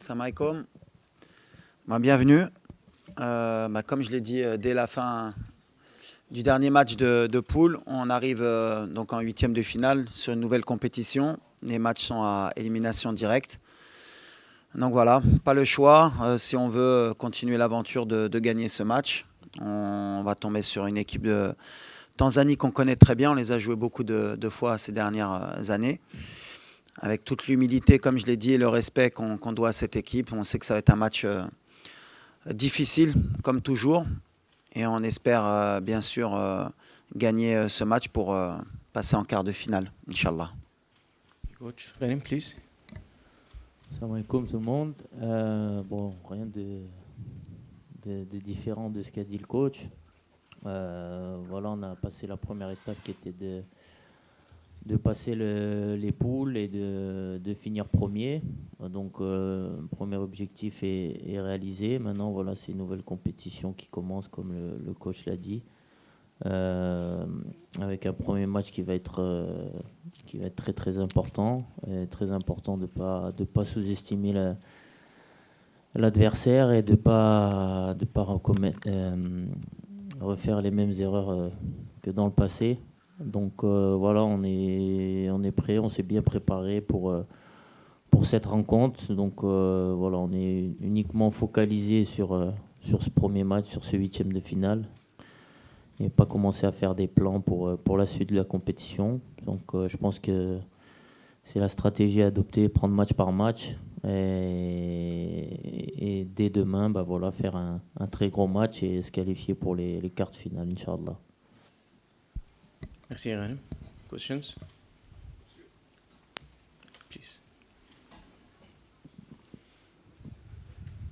Salam alaikum. Bienvenue. Comme je l'ai dit dès la fin du dernier match de poule, on arrive donc en huitième de finale sur une nouvelle compétition. Les matchs sont à élimination directe. Donc voilà, pas le choix. Si on veut continuer l'aventure de gagner ce match, on va tomber sur une équipe de Tanzanie qu'on connaît très bien. On les a joués beaucoup de fois ces dernières années. Avec toute l'humilité, comme je l'ai dit, et le respect qu'on doit à cette équipe. On sait que ça va être un match difficile, comme toujours. Et on espère bien sûr gagner ce match pour passer en quart de finale, Inch'Allah. Coach, Ghanem, please. Salam alaikum tout le monde. Rien de différent de ce qu'a dit le coach. On a passé la première étape qui était de passer les poules et de finir premier. Donc, premier objectif est réalisé. Maintenant, voilà, c'est une nouvelle compétition qui commence, comme le coach l'a dit, avec un premier match qui va être très très important. Et très important de pas sous-estimer l'adversaire et de pas refaire les mêmes erreurs que dans le passé. Donc on est prêt, on s'est bien préparé pour cette rencontre. Donc on est uniquement focalisé sur ce premier match, sur ce huitième de finale, et pas commencer à faire des plans pour la suite de la compétition. Donc je pense que c'est la stratégie à adopter, prendre match par match, et dès demain faire un très gros match et se qualifier pour les quarts de finale, Inch'Allah. Merci, Ghanem. Questions? Please.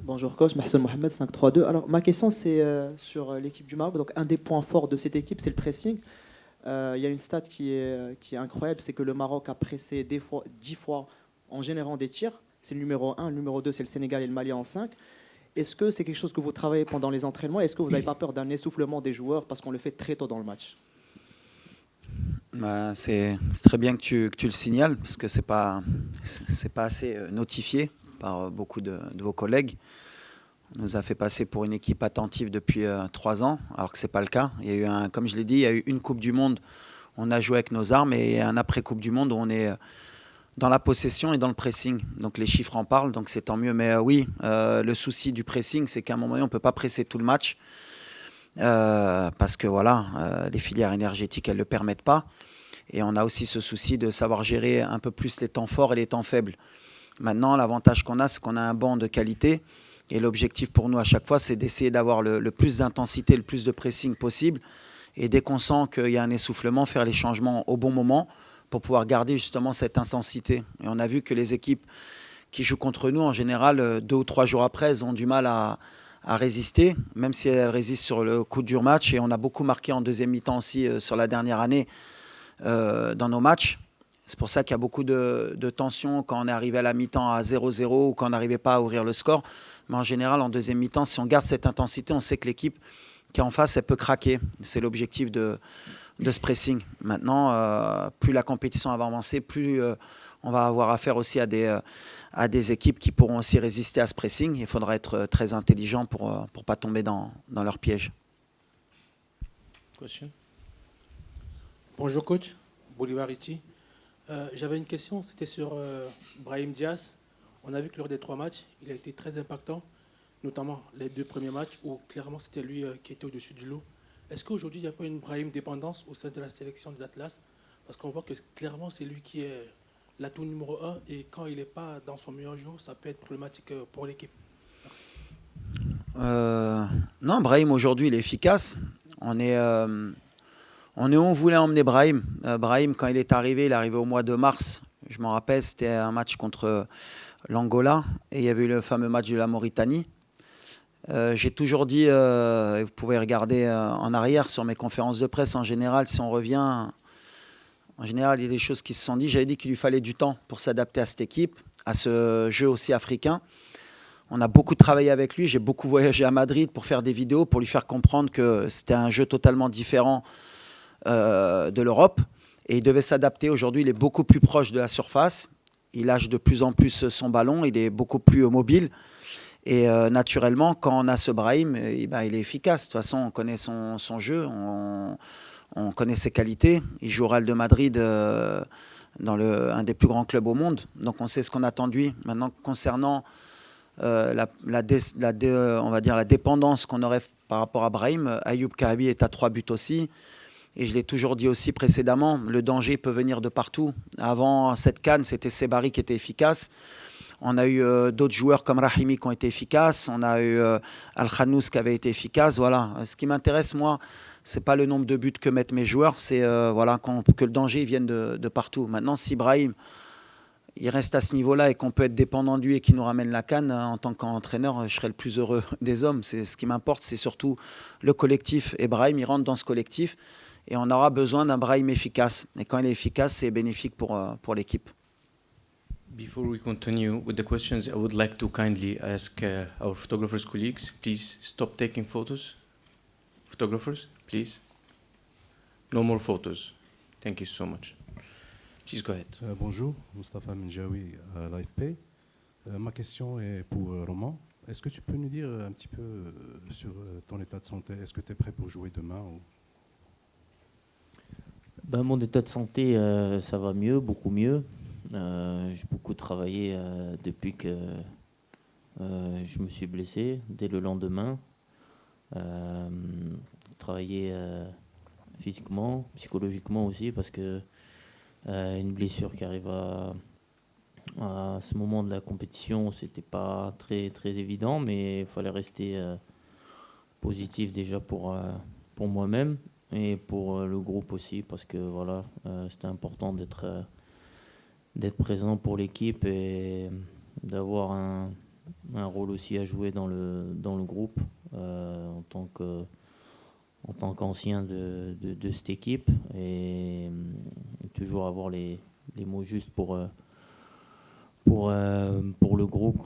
Bonjour coach, Mahsen Mohamed, 5-3-2. Alors ma question c'est sur l'équipe du Maroc. Donc un des points forts de cette équipe, c'est le pressing. Il y a une stat qui est incroyable, c'est que le Maroc a pressé 10 fois en générant des tirs. C'est le numéro 1, le numéro 2 c'est le Sénégal et le Mali en 5. Est-ce que c'est quelque chose que vous travaillez pendant les entraînements? Est-ce que vous n'avez pas peur d'un essoufflement des joueurs parce qu'on le fait très tôt dans le match? C'est très bien que tu le signales, parce que c'est pas assez notifié par beaucoup de vos collègues. On nous a fait passer pour une équipe attentive depuis 3 ans, alors que ce n'est pas le cas. Il y a eu comme je l'ai dit, il y a eu une Coupe du Monde où on a joué avec nos armes, et un après-Coupe du Monde où on est dans la possession et dans le pressing. Donc les chiffres en parlent, donc c'est tant mieux. Mais le souci du pressing, c'est qu'à un moment donné, on ne peut pas presser tout le match, parce que les filières énergétiques, elles ne le permettent pas. Et on a aussi ce souci de savoir gérer un peu plus les temps forts et les temps faibles. Maintenant, l'avantage qu'on a, c'est qu'on a un banc de qualité. Et l'objectif pour nous à chaque fois, c'est d'essayer d'avoir le plus d'intensité, le plus de pressing possible. Et dès qu'on sent qu'il y a un essoufflement, faire les changements au bon moment pour pouvoir garder justement cette intensité. Et on a vu que les équipes qui jouent contre nous, en général, 2 ou 3 jours après, elles ont du mal à résister, même si elles résistent sur le coup dur match. Et on a beaucoup marqué en deuxième mi-temps aussi sur la dernière année dans nos matchs. C'est pour ça qu'il y a beaucoup de tension quand on est arrivé à la mi-temps à 0-0 ou quand on n'arrivait pas à ouvrir le score. Mais en général, en deuxième mi-temps, si on garde cette intensité, on sait que l'équipe qui est en face, elle peut craquer. C'est l'objectif de ce pressing. Maintenant, plus la compétition va avancer, plus on va avoir affaire aussi à des équipes qui pourront aussi résister à ce pressing. Il faudra être très intelligent pour ne pas tomber dans leur piège. Question? Bonjour coach, Bolivar Iti. J'avais une question, c'était sur Brahim Diaz. On a vu que lors des 3 matchs, il a été très impactant, notamment les 2 premiers matchs où clairement c'était lui qui était au-dessus du lot. Est-ce qu'aujourd'hui il n'y a pas une Brahim dépendance au sein de la sélection de l'Atlas? Parce qu'on voit que clairement c'est lui qui est l'atout numéro 1, et quand il n'est pas dans son meilleur jour, ça peut être problématique pour l'équipe. Merci. Non, Brahim aujourd'hui il est efficace. On est où on voulait emmener Brahim. Brahim, quand il est arrivé au mois de mars. Je m'en rappelle, c'était un match contre l'Angola, et il y avait eu le fameux match de la Mauritanie. J'ai toujours dit, et vous pouvez regarder en arrière sur mes conférences de presse, en général, si on revient, en général, il y a des choses qui se sont dites. J'avais dit qu'il lui fallait du temps pour s'adapter à cette équipe, à ce jeu aussi africain. On a beaucoup travaillé avec lui. J'ai beaucoup voyagé à Madrid pour faire des vidéos, pour lui faire comprendre que c'était un jeu totalement différent de l'Europe. Et il devait s'adapter. Aujourd'hui, il est beaucoup plus proche de la surface. il lâche de plus en plus son ballon, il est beaucoup plus mobile. Et naturellement, quand on a ce Brahim, il est efficace. De toute façon, on connaît son jeu, on connaît ses qualités. Il joue au Real de Madrid dans un des plus grands clubs au monde. Donc on sait ce qu'on attend de lui. Maintenant, concernant on va dire la dépendance qu'on aurait par rapport à Brahim, Ayoub Kahabi est à 3 buts aussi. Et je l'ai toujours dit aussi précédemment, le danger peut venir de partout. Avant cette CAN, c'était Sebari qui était efficace. On a eu d'autres joueurs comme Rahimi qui ont été efficaces. On a eu Al-Khanous qui avait été efficace. Voilà. Ce qui m'intéresse, moi, ce n'est pas le nombre de buts que mettent mes joueurs, c'est que le danger vienne de partout. Maintenant, si Brahim il reste à ce niveau-là et qu'on peut être dépendant de lui et qu'il nous ramène la CAN, en tant qu'entraîneur, je serai le plus heureux des hommes. Ce qui m'importe, c'est surtout le collectif. Et Brahim, il rentre dans ce collectif et on aura besoin d'un Brahim efficace. Et quand il est efficace, c'est bénéfique pour l'équipe. Before we continue with the questions, I would like to kindly ask our photographers colleagues, please stop taking photos. Photographers, please. No more photos. Thank you so much. Please go ahead. Bonjour, Moustapha Menjaoui à l'AFP. Ma question est pour Roman. Est-ce que tu peux nous dire un petit peu sur ton état de santé? Est-ce que tu es prêt pour jouer demain ou... Mon état de santé, ça va mieux, beaucoup mieux. J'ai beaucoup travaillé depuis que je me suis blessé, dès le lendemain. Travaillé physiquement, psychologiquement aussi, parce que une blessure qui arrive à ce moment de la compétition, c'était pas très, très évident, mais il fallait rester positif déjà pour moi-même et pour le groupe aussi, parce que voilà, c'était important d'être présent pour l'équipe et d'avoir un rôle aussi à jouer dans le groupe en tant qu'ancien de cette équipe et toujours avoir les mots justes pour le groupe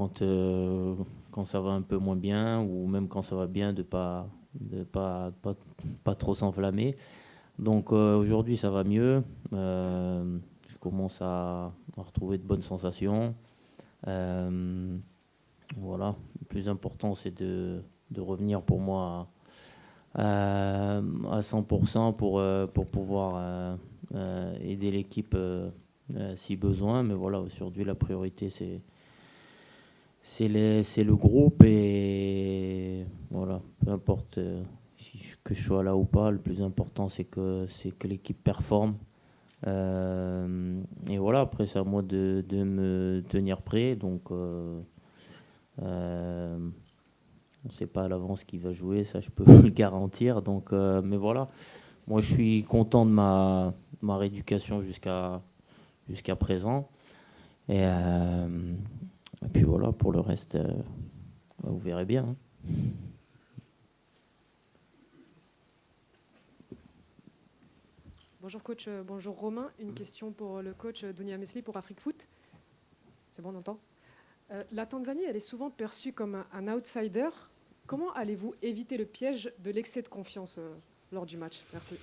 quand ça va un peu moins bien ou même quand ça va bien de pas trop s'enflammer. Donc aujourd'hui ça va mieux. Je commence à retrouver de bonnes sensations. Voilà, le plus important c'est de revenir pour moi à 100% pour pouvoir aider l'équipe si besoin. Mais voilà, aujourd'hui la priorité c'est le groupe et voilà, peu importe que je sois là ou pas, le plus important c'est que l'équipe performe. Et voilà, après c'est à moi de me tenir prêt, donc on ne sait pas à l'avance qui va jouer, ça je peux le garantir. Donc, mais voilà, moi je suis content de ma rééducation jusqu'à présent. Et puis voilà, pour le reste, vous verrez bien. Hein. Bonjour coach, bonjour Romain. Une question pour le coach Dounia Mesli pour Afrique Foot. C'est bon, on entend. La Tanzanie, elle est souvent perçue comme un outsider. Comment allez-vous éviter le piège de l'excès de confiance lors du match? Merci.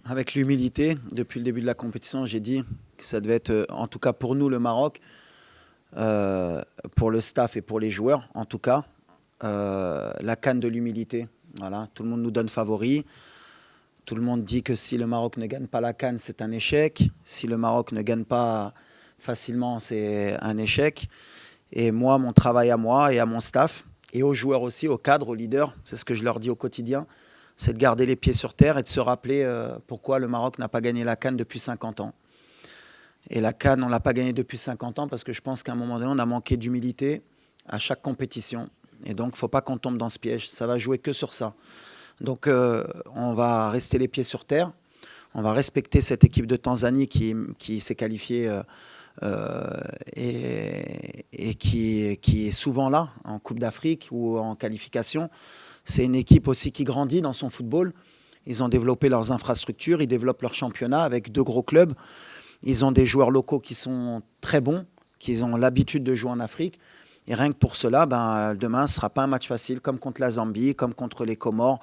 Avec l'humilité, depuis le début de la compétition, j'ai dit que ça devait être, en tout cas pour nous, le Maroc, pour le staff et pour les joueurs, en tout cas, la CAN de l'humilité. Voilà, tout le monde nous donne favori. Tout le monde dit que si le Maroc ne gagne pas la CAN, c'est un échec. Si le Maroc ne gagne pas facilement, c'est un échec. Et moi, mon travail à moi et à mon staff, et aux joueurs aussi, aux cadres, aux leaders, c'est ce que je leur dis au quotidien, c'est de garder les pieds sur terre et de se rappeler pourquoi le Maroc n'a pas gagné la CAN depuis 50 ans. Et la CAN, on ne l'a pas gagnée depuis 50 ans parce que je pense qu'à un moment donné, on a manqué d'humilité à chaque compétition. Et donc, il ne faut pas qu'on tombe dans ce piège. Ça va jouer que sur ça. Donc, on va rester les pieds sur terre. On va respecter cette équipe de Tanzanie qui s'est qualifiée et qui est souvent là, en Coupe d'Afrique ou en qualification. C'est une équipe aussi qui grandit dans son football. Ils ont développé leurs infrastructures, ils développent leur championnat avec 2 gros clubs. Ils ont des joueurs locaux qui sont très bons, qui ont l'habitude de jouer en Afrique. Et rien que pour cela, demain, ce ne sera pas un match facile, comme contre la Zambie, comme contre les Comores.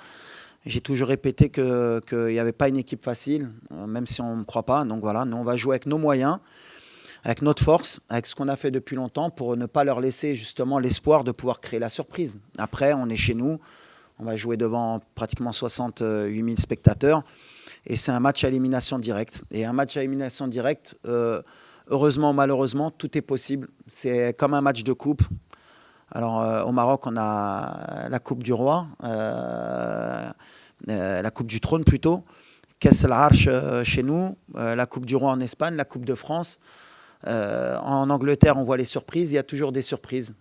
J'ai toujours répété qu'il n'y avait pas une équipe facile, même si on ne me croit pas. Donc voilà, nous on va jouer avec nos moyens, avec notre force, avec ce qu'on a fait depuis longtemps pour ne pas leur laisser justement l'espoir de pouvoir créer la surprise. Après, on est chez nous, on va jouer devant pratiquement 68 000 spectateurs et c'est un match à élimination directe. Et un match à élimination directe, heureusement ou malheureusement, tout est possible. C'est comme un match de coupe. Alors au Maroc, on a la Coupe du Roi, la Coupe du Trône plutôt, Kess al-Arch chez nous, la Coupe du Roi en Espagne, la Coupe de France. En Angleterre, on voit les surprises, il y a toujours des surprises.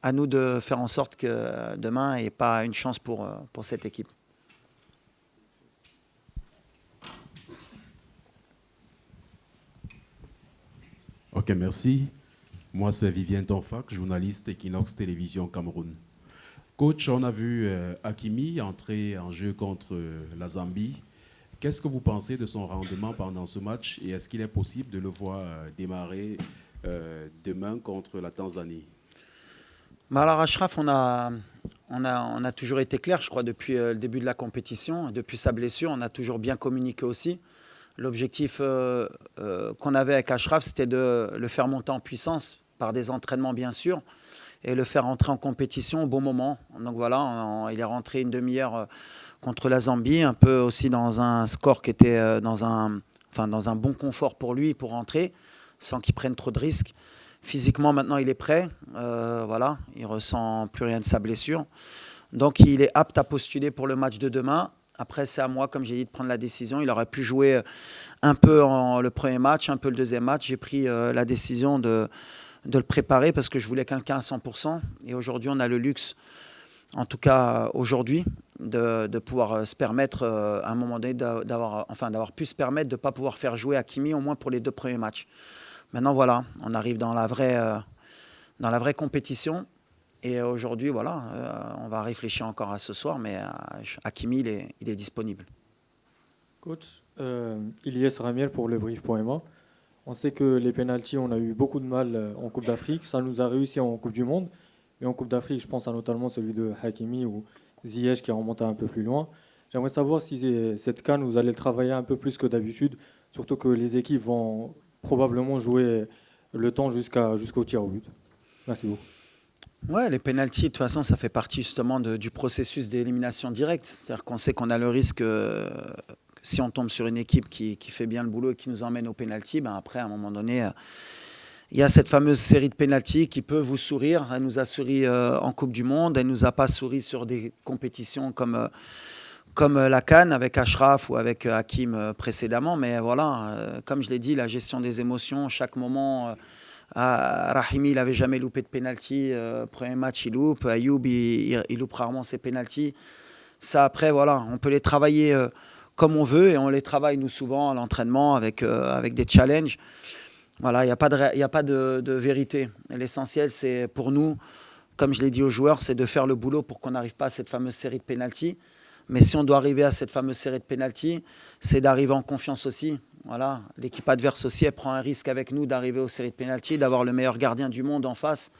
À nous de faire en sorte que demain, il n'y ait pas une chance pour cette équipe. Ok, merci. Moi, c'est Vivien Tonfak, journaliste Equinox Télévision Cameroun. Coach, on a vu Hakimi entrer en jeu contre la Zambie. Qu'est-ce que vous pensez de son rendement pendant ce match et est-ce qu'il est possible de le voir démarrer demain contre la Tanzanie? Alors Achraf, on a toujours été clair, je crois, depuis le début de la compétition. Depuis sa blessure, on a toujours bien communiqué aussi. L'objectif qu'on avait avec Achraf, c'était de le faire monter en puissance par des entraînements, bien sûr, et le faire entrer en compétition au bon moment. Donc voilà, il est rentré une demi-heure contre la Zambie, un peu aussi dans un score qui était dans un bon confort pour lui, pour rentrer, sans qu'il prenne trop de risques. Physiquement, maintenant, il est prêt. Voilà, il ne ressent plus rien de sa blessure. Donc, il est apte à postuler pour le match de demain. Après, c'est à moi, comme j'ai dit, de prendre la décision. Il aurait pu jouer un peu le premier match, un peu le deuxième match. J'ai pris la décision de le préparer parce que je voulais quelqu'un à 100%. Et aujourd'hui, on a le luxe, en tout cas aujourd'hui, de pouvoir se permettre, à un moment donné, d'avoir pu se permettre de ne pas pouvoir faire jouer Hakimi, au moins pour les 2 premiers matchs. Maintenant, voilà, on arrive dans la vraie compétition. Et aujourd'hui, voilà, on va réfléchir encore à ce soir, mais Hakimi, il est disponible. Coach, Ilyes Ramiel pour le brief.ma. On sait que les pénaltys, on a eu beaucoup de mal en Coupe d'Afrique. Ça nous a réussi en Coupe du Monde. Et en Coupe d'Afrique, je pense à notamment celui de Hakimi ou Ziyech qui est remonté un peu plus loin. J'aimerais savoir si cette CAN, vous allez le travailler un peu plus que d'habitude, surtout que les équipes vont probablement jouer le temps jusqu'au tir au but. Merci beaucoup. Ouais, les pénaltys, de toute façon, ça fait partie justement du processus d'élimination directe. C'est-à-dire qu'on sait qu'on a le risque, si on tombe sur une équipe qui fait bien le boulot et qui nous emmène au pénalty, ben après, à un moment donné, il y a cette fameuse série de pénaltys qui peut vous sourire. Elle nous a souri en Coupe du Monde, elle ne nous a pas souri sur des compétitions comme la CAN avec Achraf ou avec Hakim précédemment. Mais voilà, comme je l'ai dit, la gestion des émotions, chaque moment... Rahimi, il n'avait jamais loupé de pénalty. Premier match, il loupe. Ayoub, il loupe rarement ses pénaltys. Ça, après, voilà, on peut les travailler comme on veut et on les travaille, nous, souvent à l'entraînement avec des challenges. Voilà, il n'y a pas de vérité. L'essentiel, c'est pour nous, comme je l'ai dit aux joueurs, c'est de faire le boulot pour qu'on n'arrive pas à cette fameuse série de pénaltys. Mais si on doit arriver à cette fameuse série de pénaltys, c'est d'arriver en confiance aussi. Voilà, l'équipe adverse aussi, elle prend un risque avec nous d'arriver aux séries de pénaltys, d'avoir le meilleur gardien du monde en face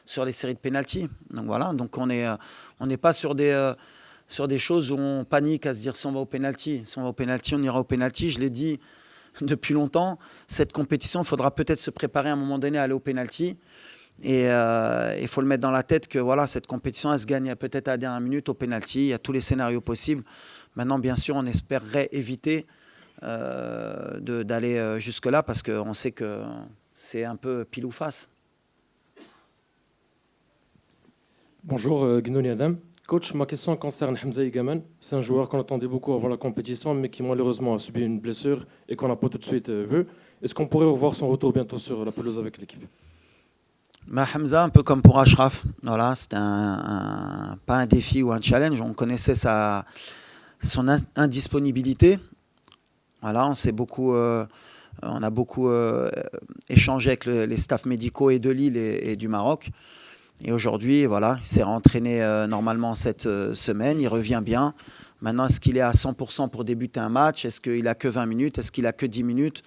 sur les séries de pénaltys. Donc voilà, donc on n'est pas sur des choses où on panique à se dire si on va au pénalty. Si on va au pénalty, on ira au pénalty. Je l'ai dit depuis longtemps, cette compétition, il faudra peut-être se préparer à un moment donné à aller au pénalty. Et il faut le mettre dans la tête que voilà, cette compétition, elle se gagne peut-être à la dernière minute au pénalty. Il y a tous les scénarios possibles. Maintenant, bien sûr, on espérerait éviter d'aller jusque-là parce qu'on sait que c'est un peu pile ou face. Bonjour, Gnouni Adam. Coach, ma question concerne Hamza Igaman. C'est un joueur qu'on attendait beaucoup avant la compétition, mais qui malheureusement a subi une blessure et qu'on n'a pas tout de suite vu. Est-ce qu'on pourrait revoir son retour bientôt sur la pelouse avec l'équipe? Hamza, un peu comme pour Achraf, voilà, c'était pas un défi ou un challenge. On connaissait son indisponibilité. Voilà, on a beaucoup échangé avec les staffs médicaux et de Lille et du Maroc. Et aujourd'hui, voilà, il s'est entraîné normalement cette semaine, il revient bien. Maintenant, est-ce qu'il est à 100% pour débuter un match? Est-ce qu'il a que 20 minutes? Est-ce qu'il a que 10 minutes?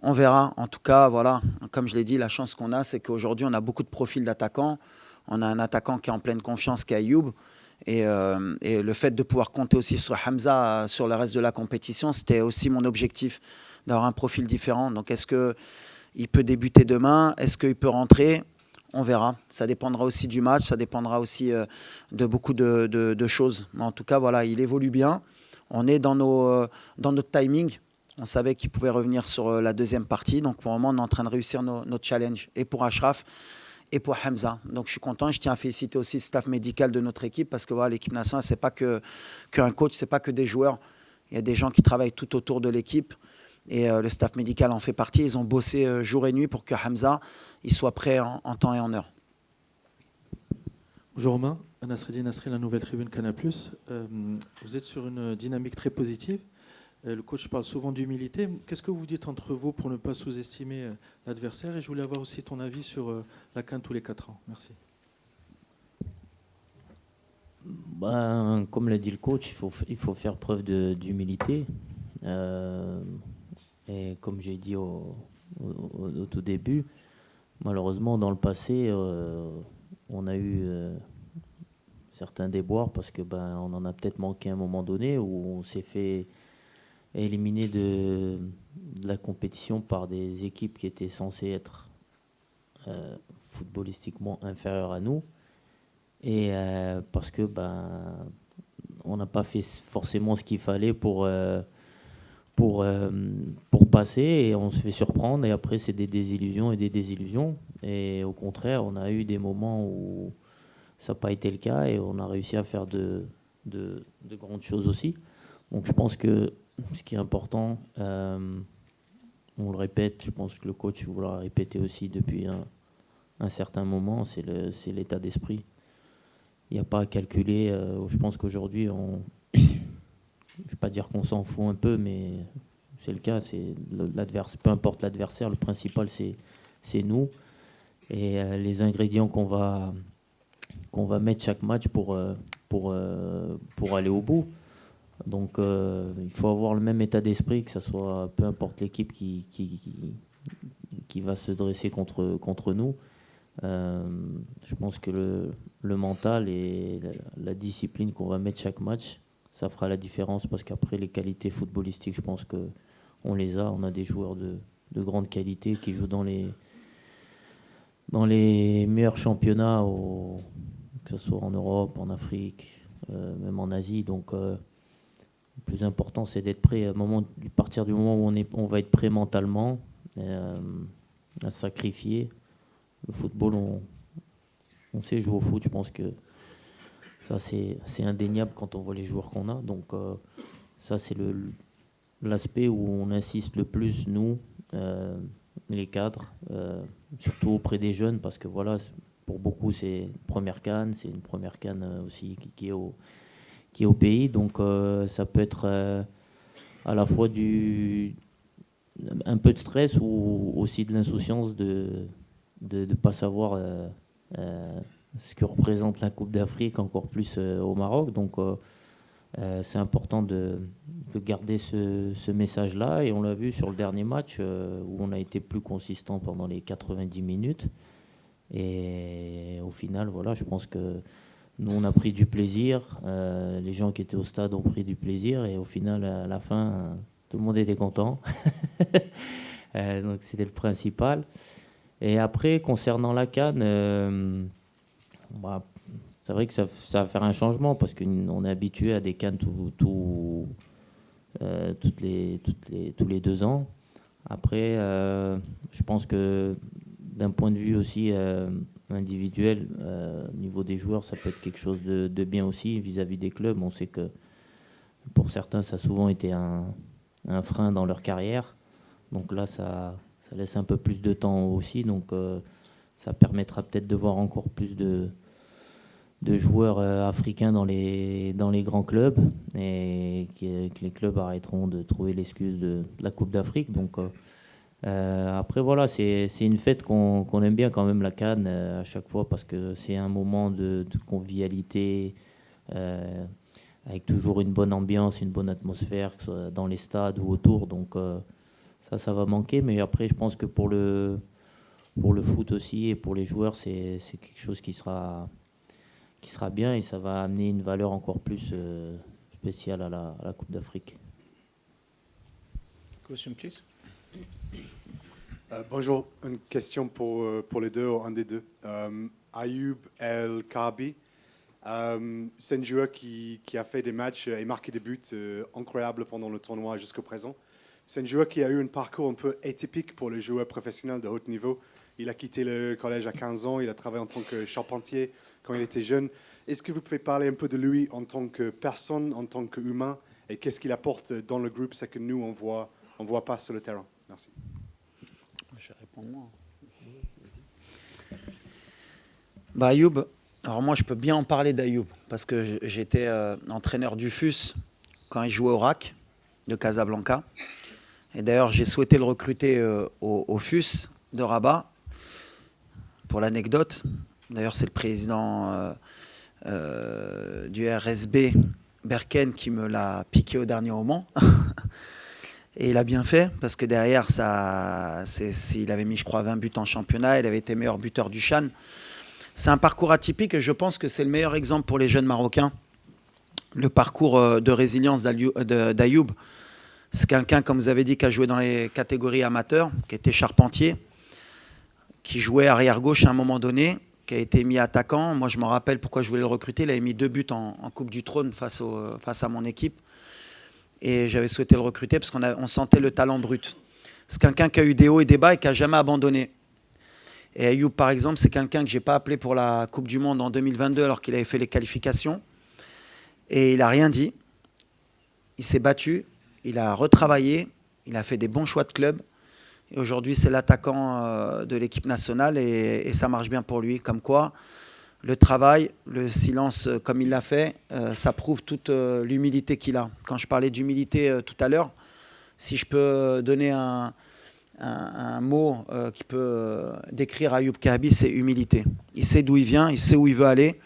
On verra. En tout cas, voilà, comme je l'ai dit, la chance qu'on a, c'est qu'aujourd'hui, on a beaucoup de profils d'attaquants. On a un attaquant qui est en pleine confiance, qui est Ayoub. Et le fait de pouvoir compter aussi sur Hamza sur le reste de la compétition, c'était aussi mon objectif, d'avoir un profil différent. Donc est-ce qu'il peut débuter demain? Est-ce qu'il peut rentrer? On verra. Ça dépendra aussi du match, ça dépendra aussi de beaucoup de choses. Mais en tout cas, voilà, il évolue bien. On est dans notre timing. On savait qu'il pouvait revenir sur la deuxième partie. Donc pour le moment, on est en train de réussir notre challenge. Et pour Achraf et pour Hamza. Donc je suis content. Je tiens à féliciter aussi le staff médical de notre équipe parce que voilà, l'équipe nationale, ce n'est pas qu'un coach, ce n'est pas que des joueurs. Il y a des gens qui travaillent tout autour de l'équipe. Et le staff médical en fait partie. Ils ont bossé jour et nuit pour que Hamza il soit prêt en temps et en heure. Bonjour Romain, Nasreddin Nasri, la Nouvelle Tribune Canal+. Vous êtes sur une dynamique très positive. Le coach parle souvent d'humilité. Qu'est-ce que vous dites entre vous pour ne pas sous-estimer l'adversaire? Et je voulais avoir aussi ton avis sur la CAN tous les 4 ans. Merci. Comme l'a dit le coach, il faut faire preuve d'humilité. Et comme j'ai dit au tout début, malheureusement, dans le passé, on a eu certains déboires parce que on en a peut-être manqué à un moment donné où on s'est fait éliminer de la compétition par des équipes qui étaient censées être footballistiquement inférieures à nous. Et parce que on n'a pas fait forcément ce qu'il fallait pour passer, et on se fait surprendre, et après c'est des désillusions et des désillusions, et au contraire on a eu des moments où ça n'a pas été le cas et on a réussi à faire de grandes choses aussi. Donc je pense que ce qui est important, on le répète, je pense que le coach vous l'a répété aussi depuis un certain moment, c'est l'état d'esprit. Il n'y a pas à calculer. Je pense qu'aujourd'hui je ne vais pas dire qu'on s'en fout un peu, mais c'est le cas. Peu importe l'adversaire, le principal c'est nous. Et les ingrédients qu'on va mettre chaque match pour aller au bout. Donc il faut avoir le même état d'esprit, que ce soit peu importe l'équipe qui va se dresser contre nous. Je pense que le mental et la discipline qu'on va mettre chaque match, ça fera la différence, parce qu'après les qualités footballistiques, je pense qu'on les a. On a des joueurs de grande qualité qui jouent dans les meilleurs championnats, que ce soit en Europe, en Afrique, même en Asie. Donc le plus important, c'est d'être prêt à partir du moment où on va être prêt mentalement, à sacrifier. Le football, on sait jouer au foot, je pense que ça c'est indéniable quand on voit les joueurs qu'on a. Donc ça c'est l'aspect où on insiste le plus, nous, les cadres, surtout auprès des jeunes, parce que voilà, pour beaucoup c'est une première CAN, c'est une première CAN aussi qui est au pays. Donc ça peut être à la fois un peu de stress ou aussi de l'insouciance de ne pas savoir ce que représente la Coupe d'Afrique, encore plus au Maroc. Donc c'est important de garder ce message-là, et on l'a vu sur le dernier match où on a été plus consistant pendant les 90 minutes, et au final voilà, je pense que nous on a pris du plaisir, les gens qui étaient au stade ont pris du plaisir, et au final à la fin tout le monde était content. Donc c'était le principal. Et après, concernant la CAN, c'est vrai que ça va faire un changement, parce qu'on est habitué à des CAN tous les 2 ans. Après, je pense que d'un point de vue aussi individuel, au niveau des joueurs, ça peut être quelque chose de bien aussi vis-à-vis des clubs. On sait que pour certains, ça a souvent été un frein dans leur carrière. Donc là, ça laisse un peu plus de temps aussi, donc ça permettra peut-être de voir encore plus de joueurs africains dans les grands clubs, et que les clubs arrêteront de trouver l'excuse de la Coupe d'Afrique. Donc après voilà, c'est une fête qu'on aime bien quand même, la CAN, à chaque fois, parce que c'est un moment de convivialité, avec toujours une bonne ambiance, une bonne atmosphère, que ce soit dans les stades ou autour. Donc ça va manquer, mais après je pense que pour le foot aussi et pour les joueurs, c'est quelque chose qui sera qui sera bien et ça va amener une valeur encore plus spéciale à la Coupe d'Afrique. Question, please. Bonjour, une question pour les deux, ou un des deux. Ayoub El Kabi, c'est un joueur qui a fait des matchs et marqué des buts incroyables pendant le tournoi jusqu'au présent. C'est un joueur qui a eu un parcours un peu atypique pour les joueurs professionnels de haut niveau. Il a quitté le collège à 15 ans, il a travaillé en tant que charpentier quand il était jeune. Est-ce que vous pouvez parler un peu de lui en tant que personne, en tant qu'humain, et qu'est-ce qu'il apporte dans le groupe, c'est que nous, on voit pas sur le terrain? Merci. Je réponds moi. Bah, Ayoub, alors moi je peux bien en parler d'Ayoub parce que j'étais entraîneur du FUS quand il jouait au RAC de Casablanca. Et d'ailleurs j'ai souhaité le recruter au FUS de Rabat. Pour l'anecdote, d'ailleurs c'est le président du RSB Berken qui me l'a piqué au dernier moment. Et il a bien fait, parce que derrière, il avait mis, je crois, 20 buts en championnat, il avait été meilleur buteur du Chan. C'est un parcours atypique et je pense que c'est le meilleur exemple pour les jeunes Marocains. Le parcours de résilience d'Ayoub. C'est quelqu'un, comme vous avez dit, qui a joué dans les catégories amateurs, qui était charpentier, qui jouait arrière-gauche à un moment donné, qui a été mis attaquant. Moi, je me rappelle pourquoi je voulais le recruter. Il avait mis 2 buts en Coupe du Trône face à mon équipe. Et j'avais souhaité le recruter parce qu'on sentait le talent brut. C'est quelqu'un qui a eu des hauts et des bas et qui n'a jamais abandonné. Et Ayoub, par exemple, c'est quelqu'un que je n'ai pas appelé pour la Coupe du Monde en 2022 alors qu'il avait fait les qualifications. Et il n'a rien dit. Il s'est battu, il a retravaillé, il a fait des bons choix de club. Et aujourd'hui, c'est l'attaquant de l'équipe nationale et ça marche bien pour lui. Comme quoi, le travail, le silence comme il l'a fait, ça prouve toute l'humilité qu'il a. Quand je parlais d'humilité tout à l'heure, si je peux donner un mot qui peut décrire Ayoub Kahabi, c'est humilité. Il sait d'où il vient, il sait où il veut aller.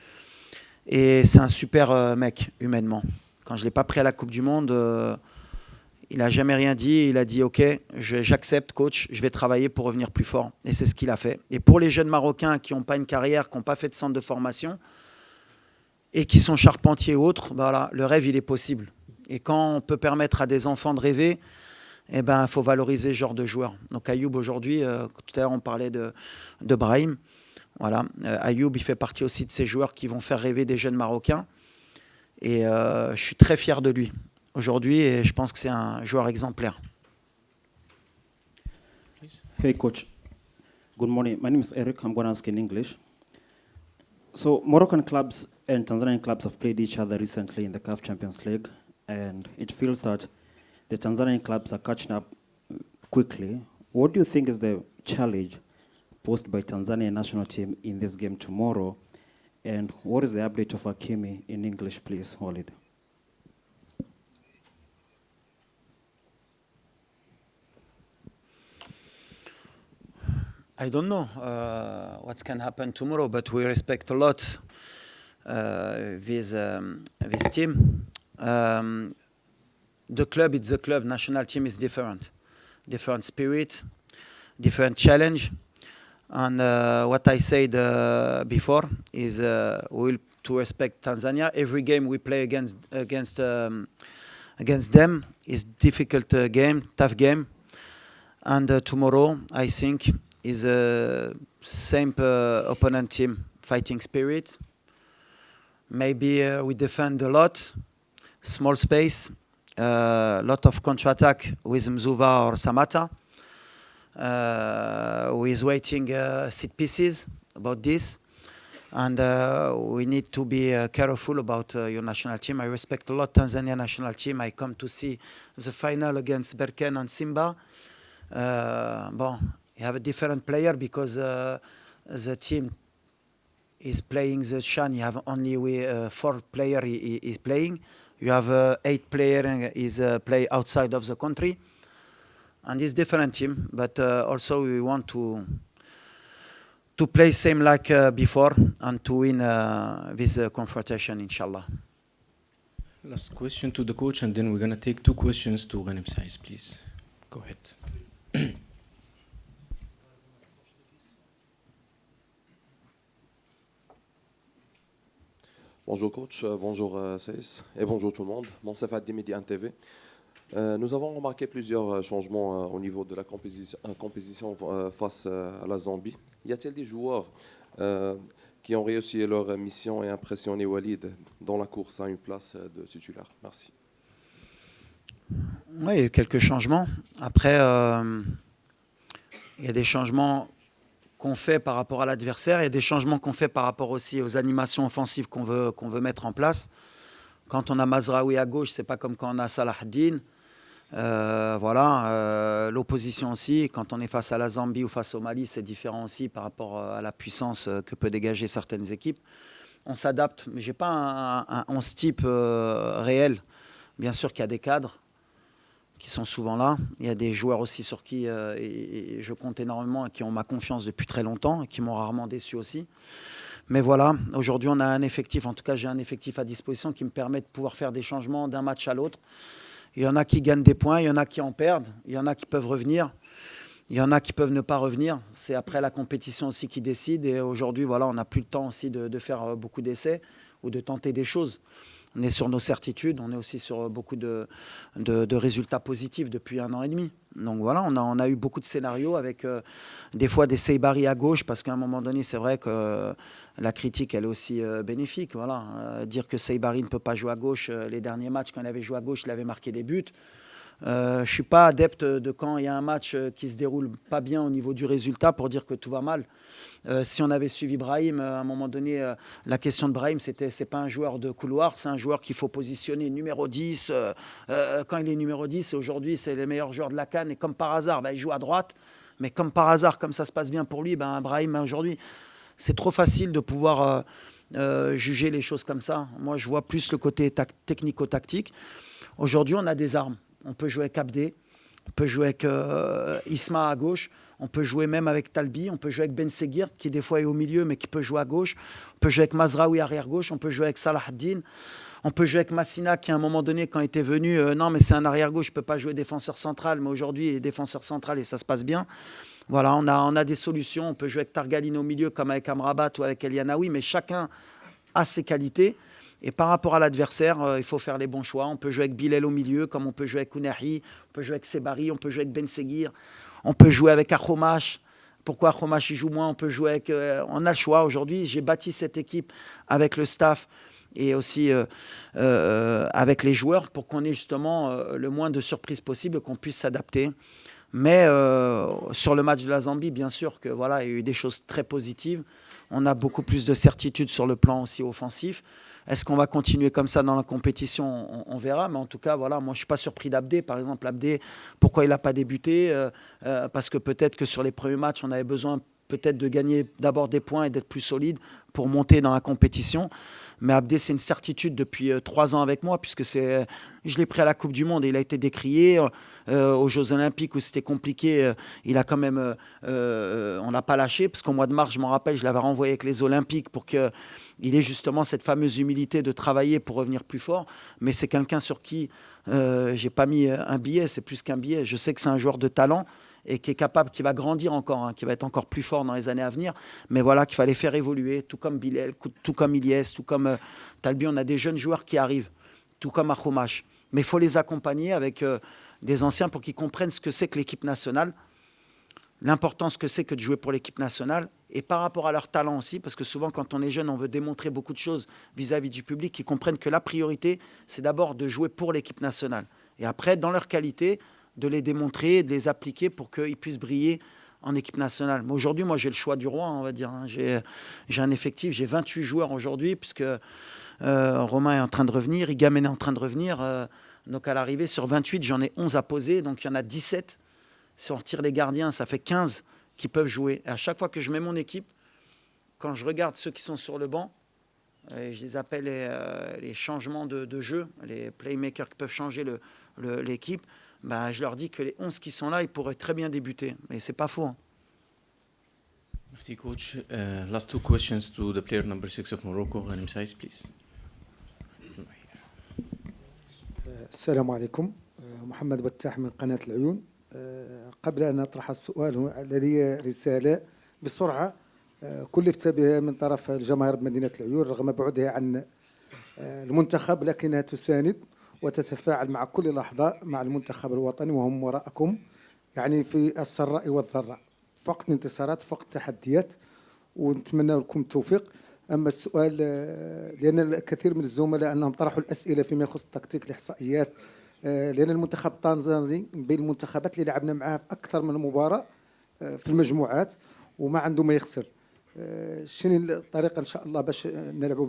Et c'est un super mec, humainement. Quand je ne l'ai pas pris à la Coupe du Monde, il n'a jamais rien dit. Il a dit « Ok, j'accepte, coach, je vais travailler pour revenir plus fort. » Et c'est ce qu'il a fait. Et pour les jeunes Marocains qui n'ont pas une carrière, qui n'ont pas fait de centre de formation et qui sont charpentiers ou autres, voilà, le rêve, il est possible. Et quand on peut permettre à des enfants de rêver, eh ben, faut valoriser ce genre de joueurs. Donc Ayoub, aujourd'hui, tout à l'heure, on parlait de Brahim. Voilà. Ayoub, il fait partie aussi de ces joueurs qui vont faire rêver des jeunes Marocains. Et je suis très fier de lui aujourd'hui et je pense que c'est un joueur exemplaire. Hey coach, good morning. My name is Eric. I'm going to ask in English. So Moroccan clubs and Tanzanian clubs have played each other recently in the CAF Champions League, and it feels that the Tanzanian clubs are catching up quickly. What do you think is the challenge posed by Tanzania national team in this game tomorrow? And what is the update of Hakimi in English, please, Walid? I don't know what can happen tomorrow, but we respect a lot this team. The club is the club. National team is different spirit, different challenge. And what I said before is we will to respect Tanzania. Every game we play against them is difficult game, tough game. And tomorrow, I think, is a same opponent team, fighting spirit. Maybe we defend a lot, small space, lot of counter-attack with Mzuva or Samata. Who is waiting set pieces about this. And we need to be careful about your national team. I respect a lot Tanzania national team. I come to see the final against Berken and Simba. You have a different player because the team is playing the Chan. You have only 4 players is playing. You have 8 players is play outside of the country. And it's different team, but also we want to play same like before and to win this confrontation, inshallah. Last question to the coach, and then we're going to take 2 questions to Ghanem Saiz, please. Go ahead. Bonjour coach, bonjour Saïs et bonjour tout le monde. Monsef Addi, Midi 1 TV. Nous avons remarqué plusieurs changements au niveau de la compétition face à la Zambie. Y a-t-il des joueurs qui ont réussi leur mission et impressionné Walid dans la course à une place de titulaire? Merci. Oui, il y a eu quelques changements. Après, il y a des changements qu'on fait par rapport à l'adversaire. Il y a des changements qu'on fait par rapport aussi aux animations offensives qu'on veut mettre en place. Quand on a Mazraoui à gauche, c'est pas comme quand on a Salah Din. L'opposition aussi, quand on est face à la Zambie ou face au Mali, c'est différent aussi par rapport à la puissance que peut dégager certaines équipes. On s'adapte, mais j'ai pas un 11 type réel. Bien sûr qu'il y a des cadres qui sont souvent là. Il y a des joueurs aussi sur qui je compte énormément et qui ont ma confiance depuis très longtemps et qui m'ont rarement déçu aussi. Mais voilà, aujourd'hui on a un effectif, en tout cas j'ai un effectif à disposition qui me permet de pouvoir faire des changements d'un match à l'autre. Il y en a qui gagnent des points, il y en a qui en perdent, il y en a qui peuvent revenir, il y en a qui peuvent ne pas revenir. C'est après la compétition aussi qui décide. Et aujourd'hui, voilà, on n'a plus le temps aussi de faire beaucoup d'essais ou de tenter des choses. On est sur nos certitudes, on est aussi sur beaucoup de résultats positifs depuis 1 an et demi. Donc voilà, on a eu beaucoup de scénarios avec des fois des Seibari à gauche, parce qu'à un moment donné, c'est vrai que la critique, elle est aussi bénéfique. Voilà. Dire que Seibari ne peut pas jouer à gauche, les derniers matchs, quand il avait joué à gauche, il avait marqué des buts. Je ne suis pas adepte de quand il y a un match qui se déroule pas bien au niveau du résultat pour dire que tout va mal. Si on avait suivi Brahim, à un moment donné, la question de Brahim, c'est pas un joueur de couloir, c'est un joueur qu'il faut positionner numéro 10. Quand il est numéro 10, aujourd'hui, c'est le meilleur joueur de la CAN. Et comme par hasard, il joue à droite. Mais comme par hasard, comme ça se passe bien pour lui, Brahim, aujourd'hui, c'est trop facile de pouvoir juger les choses comme ça. Moi, je vois plus le côté technico-tactique. Aujourd'hui, on a des armes. On peut jouer avec Abdé, on peut jouer avec Isma à gauche, on peut jouer même avec Talbi, on peut jouer avec Ben Seguir, qui des fois est au milieu, mais qui peut jouer à gauche. On peut jouer avec Mazraoui arrière-gauche, on peut jouer avec Salah Din, on peut jouer avec Massina, qui à un moment donné, quand il était venu, non mais c'est un arrière-gauche, je ne peux pas jouer défenseur central, mais aujourd'hui il est défenseur central et ça se passe bien. Voilà, on a des solutions, on peut jouer avec Targaline au milieu, comme avec Amrabat ou avec Elianaoui, mais chacun a ses qualités. Et par rapport à l'adversaire, il faut faire les bons choix. On peut jouer avec Bilal au milieu, comme on peut jouer avec Ounahi, on peut jouer avec Sebari, on peut jouer avec Ben Seguir, on peut jouer avec Akhomash. Pourquoi Akhomash il joue moins? On peut jouer avec... on a le choix. Aujourd'hui, j'ai bâti cette équipe avec le staff et aussi avec les joueurs pour qu'on ait justement le moins de surprises possible, qu'on puisse s'adapter. Mais sur le match de la Zambie, bien sûr que voilà, il y a eu des choses très positives. On a beaucoup plus de certitude sur le plan aussi offensif. Est-ce qu'on va continuer comme ça dans la compétition? On verra. Mais en tout cas, voilà, moi, je ne suis pas surpris d'Abdé. Par exemple, Abdé, pourquoi il n'a pas débuté? Parce que peut-être que sur les premiers matchs, on avait besoin peut-être de gagner d'abord des points et d'être plus solide pour monter dans la compétition. Mais Abdé, c'est une certitude depuis 3 ans avec moi, puisque je l'ai pris à la Coupe du Monde et il a été décrié. Aux Jeux Olympiques où c'était compliqué, il a quand même, on n'a pas lâché, parce qu'au mois de mars, je m'en rappelle, je l'avais renvoyé avec les Olympiques pour qu'il ait justement cette fameuse humilité de travailler pour revenir plus fort. Mais c'est quelqu'un sur qui j'ai pas mis un billet, c'est plus qu'un billet. Je sais que c'est un joueur de talent et qui est capable, qui va grandir encore, qui va être encore plus fort dans les années à venir. Mais voilà, qu'il fallait faire évoluer, tout comme Bilal, tout comme Ilyes, tout comme Talbi. On a des jeunes joueurs qui arrivent, tout comme Akhomash. Mais il faut les accompagner avec des anciens pour qu'ils comprennent ce que c'est que l'équipe nationale, l'importance que c'est que de jouer pour l'équipe nationale, et par rapport à leur talent aussi, parce que souvent quand on est jeune, on veut démontrer beaucoup de choses vis-à-vis du public, qu'ils comprennent que la priorité, c'est d'abord de jouer pour l'équipe nationale. Et après, dans leur qualité, de les démontrer, de les appliquer pour qu'ils puissent briller en équipe nationale. Mais aujourd'hui, moi, j'ai le choix du roi, on va dire. J'ai un effectif, j'ai 28 joueurs aujourd'hui, puisque Romain est en train de revenir, Igamen est en train de revenir. Donc à l'arrivée, sur 28, j'en ai 11 à poser, donc il y en a 17. Si on retire les gardiens, ça fait 15 qui peuvent jouer. Et à chaque fois que je mets mon équipe, quand je regarde ceux qui sont sur le banc, et je les appelle les changements de jeu, les playmakers qui peuvent changer l'équipe, je leur dis que les 11 qui sont là, ils pourraient très bien débuter. Mais c'est pas faux. Merci coach. Last 2 questions to the player number 6 of Morocco, Ghanem Saïs, please. السلام عليكم. محمد بتاح من قناة العيون. قبل أن أطرح السؤال لدي رسالة بسرعة كلفت بها من طرف الجماهير بمدينة العيون رغم بعدها عن المنتخب، لكنها تساند وتتفاعل مع كل لحظة مع المنتخب الوطني، وهم وراءكم يعني في السراء والضراء، فقط انتصارات فقط تحديات، ونتمنى لكم التوفيق. أما السؤال لأن الكثير من الزملاء أنهم طرحوا الأسئلة فيما يخص التكتيك الإحصائيات، لأن المنتخب التنزاني بين المنتخبات اللي لعبنا معها في أكثر من مباراة في المجموعات وما عنده ما يخسر. شنو الطريقة إن شاء الله باش نلعبوا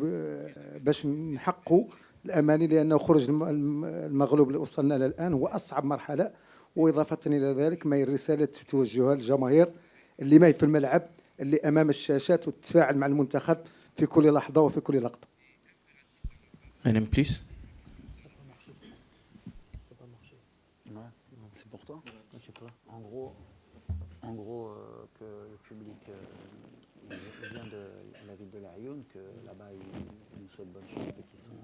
باش نحققوا الأماني، لأنه خروج المغلوب اللي وصلنا له الآن هو أصعب مرحلة. وإضافة إلى ذلك ما هي الرسالة التي توجهها للجماهير اللي ما هي في الملعب، اللي أمام الشاشات، وتتفاعل مع المنتخب في كل لحظة وفي كل لقطة. Madame, please. C'est pour toi? Je sais pas. En gros que le public vient de la ville de Laayoune, que là-bas ils nous souhaitent bonne chance et qu'ils sont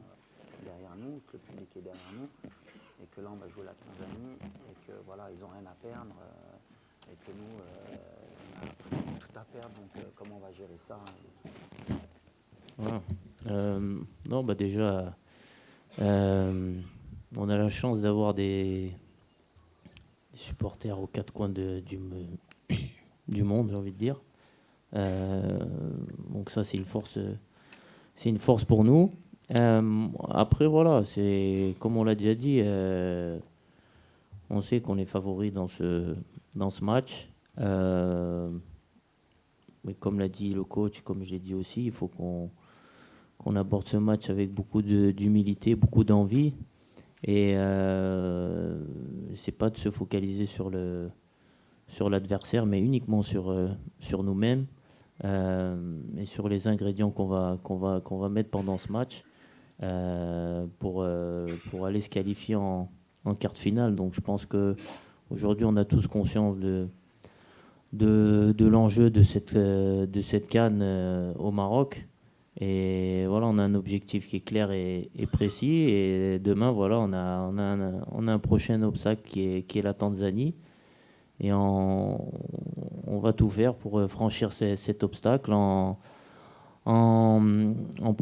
derrière nous, que le public est derrière nous, et que là on va jouer la Tanzanie, et que voilà, ils ont rien à perdre, et que nous on a tout à perdre, donc comment on va gérer ça? Voilà. Non, bah déjà, on a la chance d'avoir des supporters aux quatre coins du monde, j'ai envie de dire. Donc ça, c'est une force pour nous. Après, voilà, c'est comme on l'a déjà dit, on sait qu'on est favori dans ce match. Mais comme l'a dit le coach, comme je l'ai dit aussi, il faut qu'on aborde ce match avec beaucoup d'humilité, beaucoup d'envie. Et c'est pas de se focaliser sur l'adversaire, mais uniquement sur nous-mêmes et sur les ingrédients qu'on va mettre pendant ce match pour aller se qualifier en quart de finale. Donc je pense qu'aujourd'hui on a tous conscience de l'enjeu de cette CAN au Maroc. Et voilà, on a un objectif qui est clair et précis. Et demain, voilà, on a un prochain obstacle qui est la Tanzanie. Et on va tout faire pour franchir cet obstacle en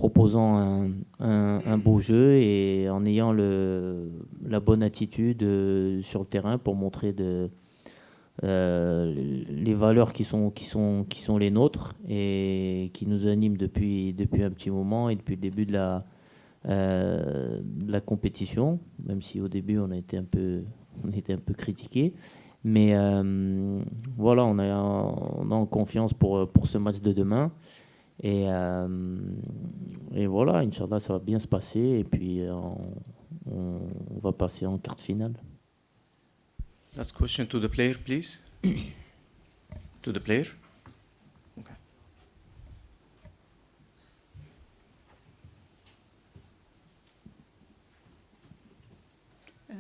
proposant un beau jeu et en ayant la bonne attitude sur le terrain pour montrer les valeurs qui sont les nôtres et qui nous animent depuis un petit moment et depuis le début de la compétition, même si au début on a été un peu critiqué. Mais voilà, on a confiance pour ce match de demain. Et voilà, Inch'Allah, ça va bien se passer. Et puis on va passer en quart de finale. Last question to the player, please. To the player. Okay.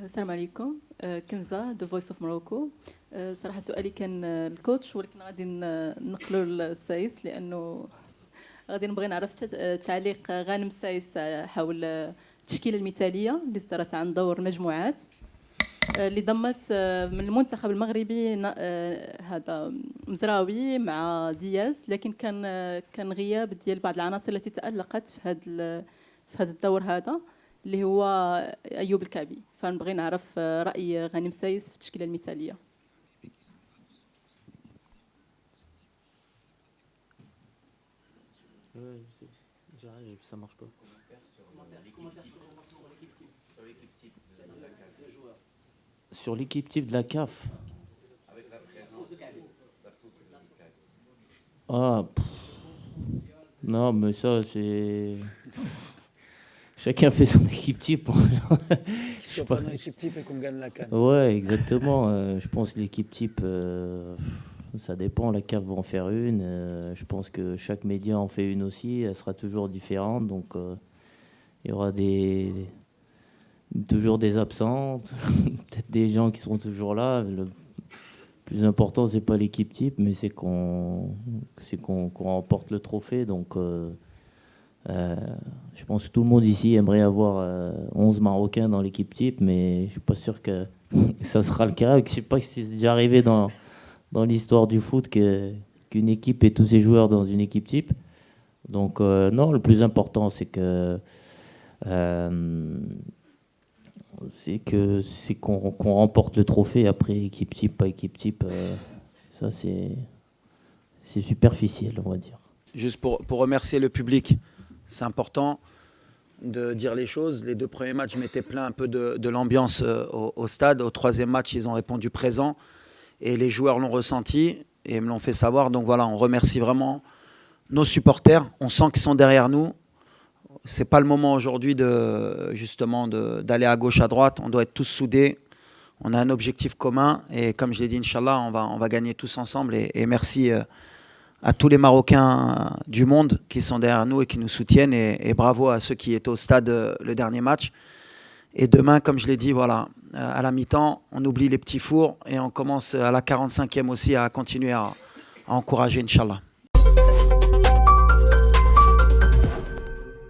السلام عليكم. كنزة The Voice of Morocco. صراحة سؤالي كان الكوتش، ولكن غادي نقلوا للسايس لأنه غادي نبغي نعرف تعليق غانم سايس حول التشكيلة المثالية اللي صدرت عن دور مجموعات اللي ضمت من المنتخب المغربي هذا مزراوي مع دياز، لكن كان غياب ديال بعض العناصر التي تألقت في هذا الدور هذا اللي هو أيوب الكعبي. فنبغي نعرف رأي غانم سايس في التشكيلة المثالية. Ça marche pas. Sur l'équipe type de la CAF. Ah, non, mais ça, c'est. Chacun fait son équipe type. Si on prend une équipe type et qu'on gagne la CAN. Ouais, exactement. Je pense que l'équipe type, ça dépend. La CAF va en faire une. Je pense que chaque média en fait une aussi. Elle sera toujours différente. Donc, il y aura toujours des absents, peut-être des gens qui seront toujours là. Le plus important, c'est pas l'équipe type, mais c'est qu'on remporte le trophée. Donc, je pense que tout le monde ici aimerait avoir 11 Marocains dans l'équipe type, mais je suis pas sûr que ça sera le cas. Je sais pas si c'est déjà arrivé dans l'histoire du foot qu'une équipe ait tous ses joueurs dans une équipe type. Donc non, le plus important, c'est que C'est qu'on remporte le trophée. Après, équipe type, pas équipe type, ça c'est superficiel, on va dire. Juste pour remercier le public, c'est important de dire les choses. Les 2 premiers matchs, je m'étais plaint un peu de l'ambiance au stade. Au 3e match, ils ont répondu présent et les joueurs l'ont ressenti et me l'ont fait savoir. Donc voilà, on remercie vraiment nos supporters. On sent qu'ils sont derrière nous. C'est pas le moment aujourd'hui d'aller à gauche, à droite. On doit être tous soudés. On a un objectif commun et comme je l'ai dit, Inch'Allah, on va gagner tous ensemble. Et merci à tous les Marocains du monde qui sont derrière nous et qui nous soutiennent. Et bravo à ceux qui étaient au stade le dernier match. Et demain, comme je l'ai dit, voilà, à la mi-temps, on oublie les petits fours et on commence à la 45e aussi à continuer à encourager, Inch'Allah.